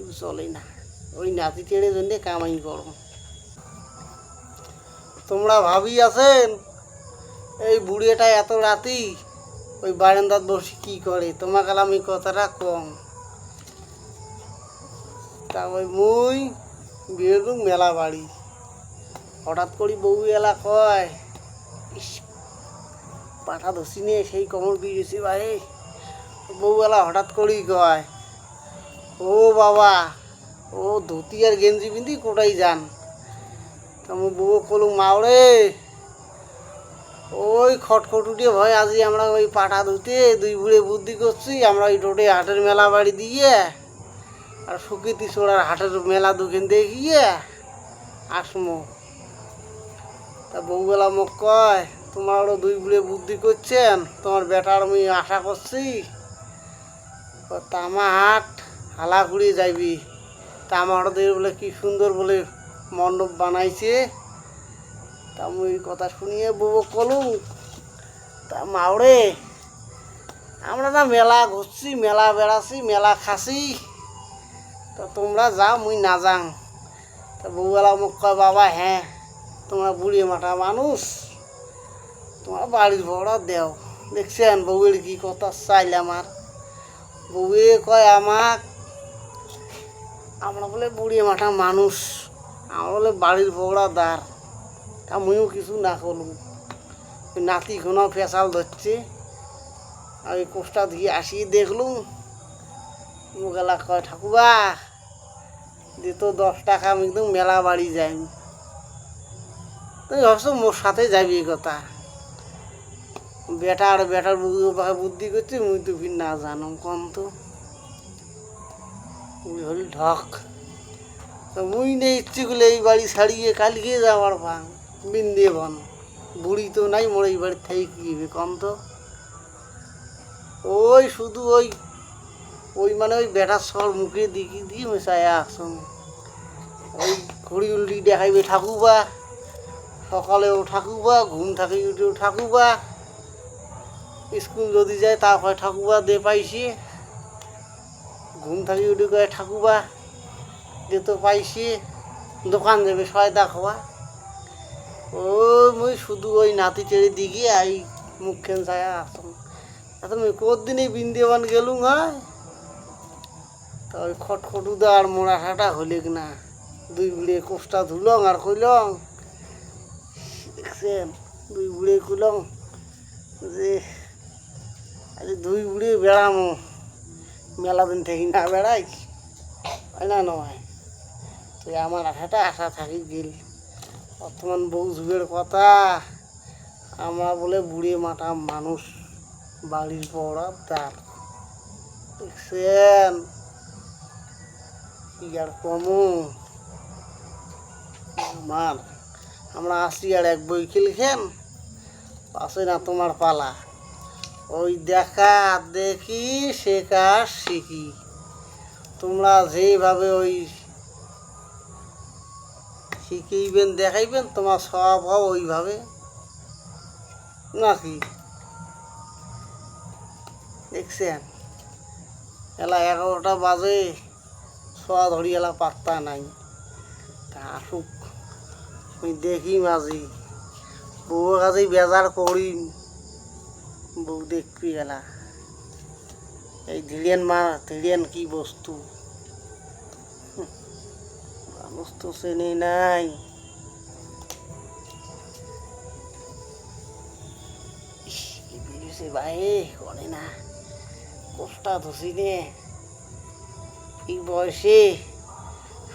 শরীর চলে না, ওই নাতি ছেড়ে জন্যে কামাই করো। তোমরা ভাবি আছেন এই বুড়িটা এত রাতি ওই বারান্দাত বসে কি করে? তোমাকে আমি কথাটা কম। তা ওই মুই বেরুম মেলা বাড়ি, হঠাৎ করি বউ এলা কয়, ইস পাঠা ধসি নিয়ে সেই কমর বিয়েছি ভাই। বউ এলা হঠাৎ করেই কয়, ও বাবা ও ধুতি আর গেঞ্জি পিন্ধি কোটাই যান। আমি বউ কলু মাওরে ওই খটখট উঠে ভয় আজি আমরা ওই পাটা ধুতে দুই বুড়ে বুদ্ধি করছি, আমরা ওই রোডে হাটের মেলা বাড়ি দিয়ে আর সুকৃতি চোড়ার হাটের মেলা দোকান দেখিয়ে আসমো। তা বউবেলা মোক কয়, তোমার ওরা দুই বুড়ে বুদ্ধি করছেন, তোমার বেটার আমি আশা করছি তামা হাট হালা ঘুরিয়ে যাইবি। তামা হাটদের বলে কি সুন্দর বলে মণ্ডপ বানাইছে। তা আমি ওই কথা শুনিয়ে বউ কলু, তা মাওরে আমরা না মেলা ঘুরছি, মেলা বেড়াছি, মেলা খাসি, তা তোমরা যাও মুই না যাং। তা বউবেলা মুখ কয়, বাবা হ্যাঁ তোমরা বুড়ি মাঠা মানুষ, তোমার বাড়ির ভাড়া দেও। দেখছেন বউয়ের কি কথা চাইল আমার। বউয়ে কয় আমাক, আমরা বলে বুড়ি মাঠা মানুষ, আমরা বলে বাড়ির ভাড়া দার। তা মুইও কিছু না করলুম। ওই নাতি ঘন ফেসাল ধরছে, আমি কোষ্টা দিয়ে আসি দেখলুম। মুগেলা কয়, ঠাকুবা দিত 10 টাকা, আমি একদম মেলা বাড়ি যাই। তুই ভাবছো মোর সাথে যাবি এই কথা। বেটার বুদ্ধি করছি, মুই তো ফির না জানো কম তো মুই হল ঢক। তো মুই নেই ইচ্ছে করলে এই বাড়ি ছাড়িয়ে কালকে যাওয়ার ভাঙ বৃন্দেবন। বুড়ি তো নাই, মোর এই বাড়ির থেকে কী হবে কম তো। ওই শুধু ওই ওই মানে ওই বেটার সর মুখে দিকে দিয়ে মেশায় আসুন। ওই ঘড়ি উল্টি দেখাইবে ঠাকুবা, সকালেও ঠাকুবা, ঘুম থাকি উঠেও ঠাকুবা, স্কুল যদি যায় তা কয় ঠাকুবা দে পাইছি, ঘুম থাকি উঠে কয় ঠাকুবা দে তো পাইছি, দোকান যাবে সয়দা খাওয়া। ওই মুই শুধু ওই নাতি চেড়ে দিকে এই মুখখান ছায়া আসুন। এখন ওই কদিনই বৃন্দাবন গেলুম হয়। তা ওই খটখটুদা আর মোড়া ঠাটা হলে না, দুই বুড়ে কোষ্টা ধুলং আর কইলং, দেখছেন দুই বুড়ে কইলং যে আরে দুই বুড়ে বেড়ামো, মেলা দিন থেকে না বেড়াই হয় না নয়। তো আমার আশাটা আশা থাকি গেল। বর্তমান বউ যুগের কথা, আমরা বলে বুড়ে মাটা মানুষ, বাড়ির পড়া তার। দেখছেন কি আর কমু আমার। আমরা আসি আর এক বই খেলখেন, পাশে না তোমার পালা। ওই দেখা দেখি শেখা শিখি, তোমরা যেভাবে ওই শিখিবেন দেখাইবেন তোমার সব হও ওইভাবে নাকি। দেখছেন এলা 11টা বাজে, সোয়া ধরি এলা পাত্তা নাই। তা আসুক আমি দেখি মাঝি, বউ কাজেই বেজার করিম, বউ দেখবি এলা এই ধীরেন কি বস্তু, মানুষ তো চেনে নাই। বেরিয়েছে ভাই করে না, কোষ্টা ধসি নে এই বয়সে,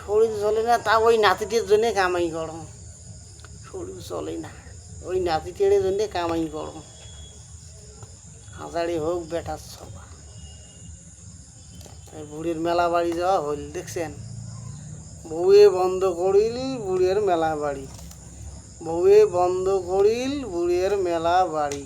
শরীর চলে না। তা ওই নাতিটির জন্যে কামাই করো, শরীর চলে না, ওই নাতিটির জন্যে কামাই করো। হাজারে হোক বেটার সবা। বুড়ির মেলা বাড়ি যাওয়া হইল, দেখছেন বউয়ে বন্ধ করিল বুড়ির মেলা বাড়ি, বউয়ে বন্ধ করিল বুড়ির মেলা বাড়ি।